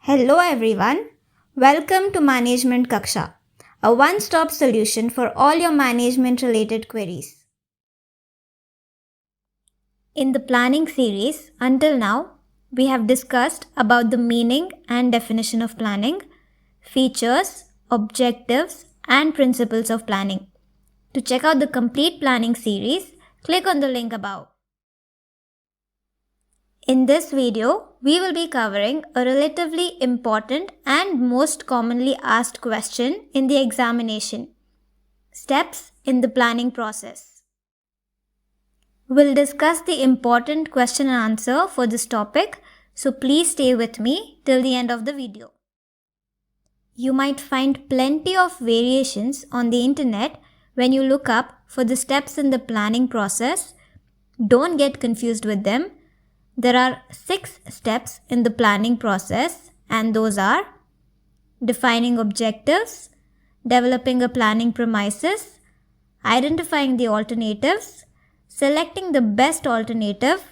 Hello everyone, welcome to Management Kaksha, a one-stop solution for all your management-related queries. In the planning series, until now, we have discussed about the meaning and definition of planning, features, objectives, and principles of planning. To check out the complete planning series, click on the link above. In this video, we will be covering a relatively important and most commonly asked question in the examination: steps in the planning process. We'll discuss the important question and answer for this topic, so please stay with me till the end of the video. You might find plenty of variations on the internet when you look up for the steps in the planning process. Don't get confused with them. There are 6 steps in the planning process, and those are defining objectives, developing a planning premises, identifying the alternatives, selecting the best alternative,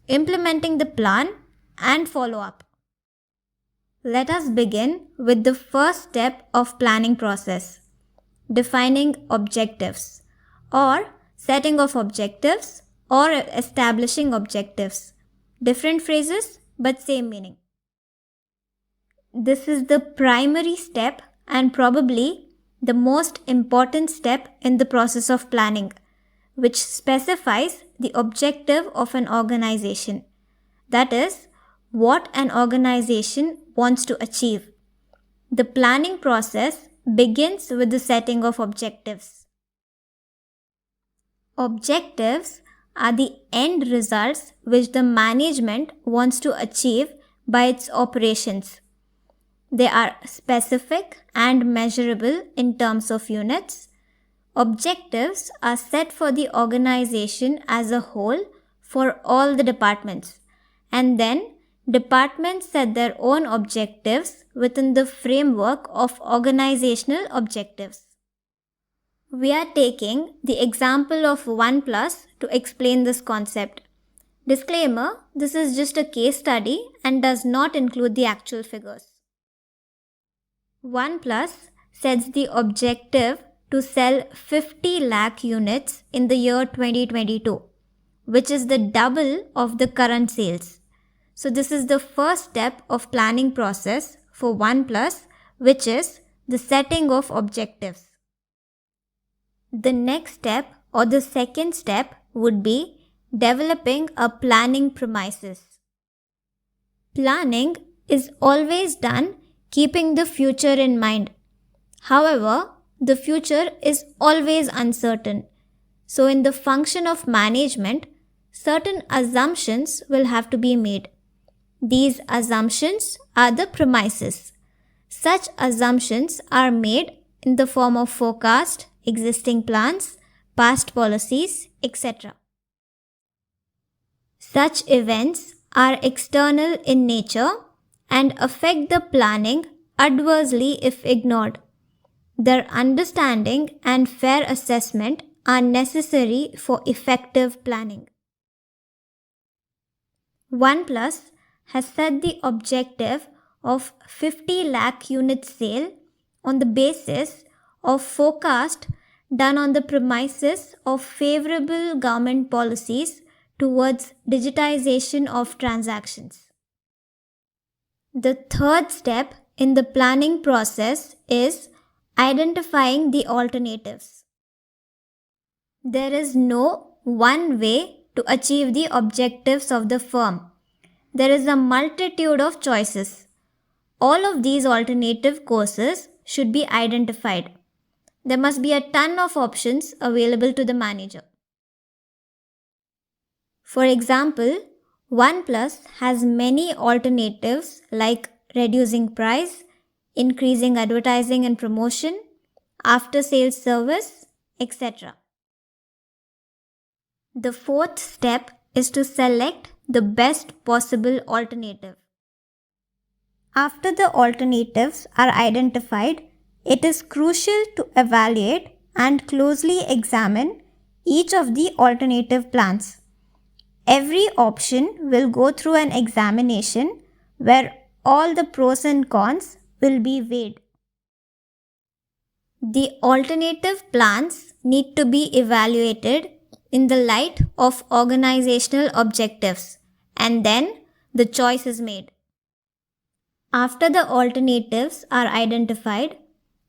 implementing the plan, and follow up. Let us begin with the first step of planning process: defining objectives, or setting of objectives, or establishing objectives. Different phrases, but same meaning. This is the primary step and probably the most important step in the process of planning, which specifies the objective of an organization. That is, what an organization wants to achieve. The planning process begins with the setting of objectives. Objectives are the end results which the management wants to achieve by its operations. They are specific and measurable in terms of units. Objectives are set for the organization as a whole for all the departments, and then departments set their own objectives within the framework of organizational objectives. We are taking the example of 1 plus to explain this concept. Disclaimer: this is just a case study and does not include the actual figures. 1 plus sets the objective to sell 50 lakh units in the year 2022, which is the double of the current sales. So this is the first step of planning process for 1 plus, which is the setting of objectives. The next step, or the second step, would be developing a planning premises. Planning is always done keeping the future in mind. However, the future is always uncertain. So in the function of management, certain assumptions will have to be made. These assumptions are the premises. Such assumptions are made in the form of forecast, existing plans, past policies, etc. Such events are external in nature and affect the planning adversely if ignored. Their understanding and fair assessment are necessary for effective planning. 1 plus has set the objective of 50 lakh unit sale on the basis of forecast done on the premises of favorable government policies towards digitization of transactions. The third step in the planning process is identifying the alternatives. There is no one way to achieve the objectives of the firm. There is a multitude of choices. All of these alternative courses should be identified. There must be a ton of options available to the manager. For example, 1 plus has many alternatives like reducing price, increasing advertising and promotion, after-sales service, etc. The fourth step is to select the best possible alternative. After the alternatives are identified, it is crucial to evaluate and closely examine each of the alternative plans. Every option will go through an examination where all the pros and cons will be weighed. The alternative plans need to be evaluated in the light of organizational objectives, and then the choice is made. After the alternatives are identified,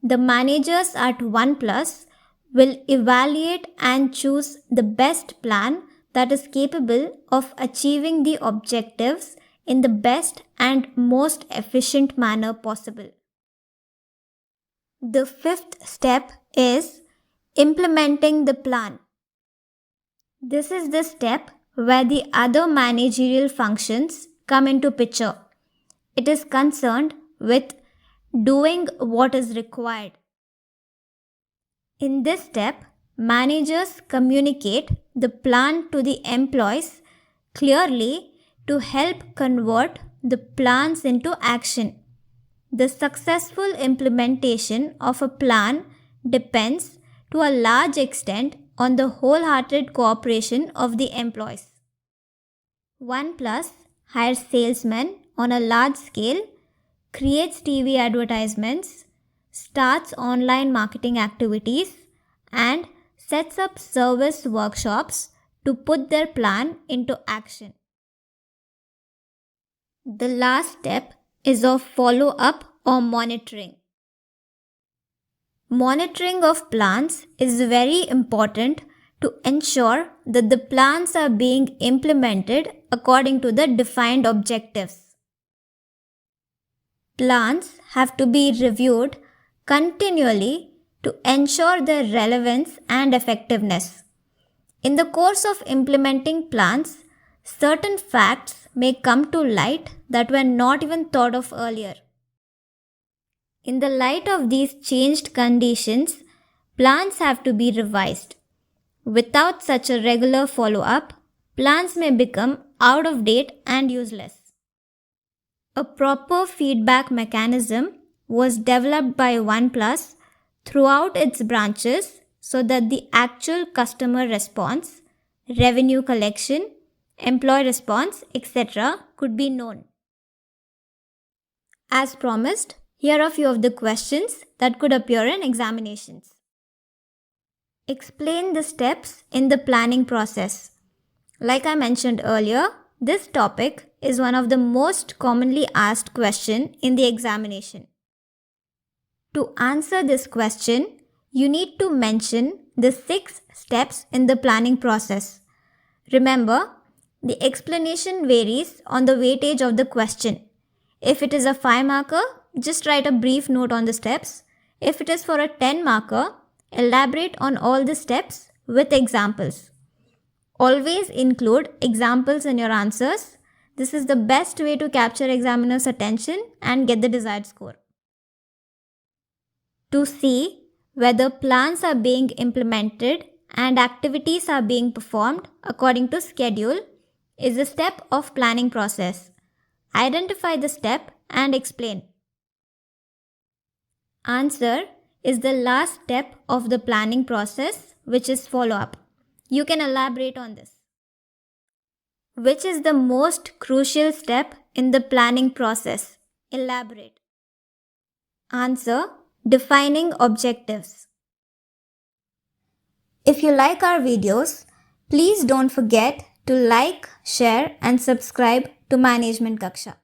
the managers at OnePlus will evaluate and choose the best plan that is capable of achieving the objectives in the best and most efficient manner possible. The fifth step is implementing the plan. This is the step where the other managerial functions come into picture. It is concerned with doing what is required. In this step, managers communicate the plan to the employees clearly to help convert the plans into action. The successful implementation of a plan depends to a large extent on the wholehearted cooperation of the employees. OnePlus hires salesmen on a large scale, creates TV advertisements, starts online marketing activities, and sets up service workshops to put their plan into action. The last step is of follow-up or monitoring. Monitoring of plans is very important to ensure that the plans are being implemented according to the defined objectives. Plans have to be reviewed continually to ensure their relevance and effectiveness. In the course of implementing plans, certain facts may come to light that were not even thought of earlier. In the light of these changed conditions, plans have to be revised. Without such a regular follow-up, plans may become out of date and useless. A proper feedback mechanism was developed by OnePlus throughout its branches so that the actual customer response, revenue collection, employee response, etc. could be known. As promised, here are a few of the questions that could appear in examinations. Explain the steps in the planning process. Like I mentioned earlier, this topic is one of the most commonly asked questions in the examination. To answer this question, you need to mention the 6 steps in the planning process. Remember, the explanation varies on the weightage of the question. If it is a 5 marker, just write a brief note on the steps. If it is for a 10 marker, elaborate on all the steps with examples. Always include examples in your answers. This is the best way to capture examiner's attention and get the desired score. To see whether plans are being implemented and activities are being performed according to schedule is a step of planning process. Identify the step and explain. Answer is the last step of the planning process, which is follow-up. You can elaborate on this. Which is the most crucial step in the planning process? Elaborate. Answer: defining objectives. If you like our videos, please don't forget to like, share and subscribe to Management Kaksha.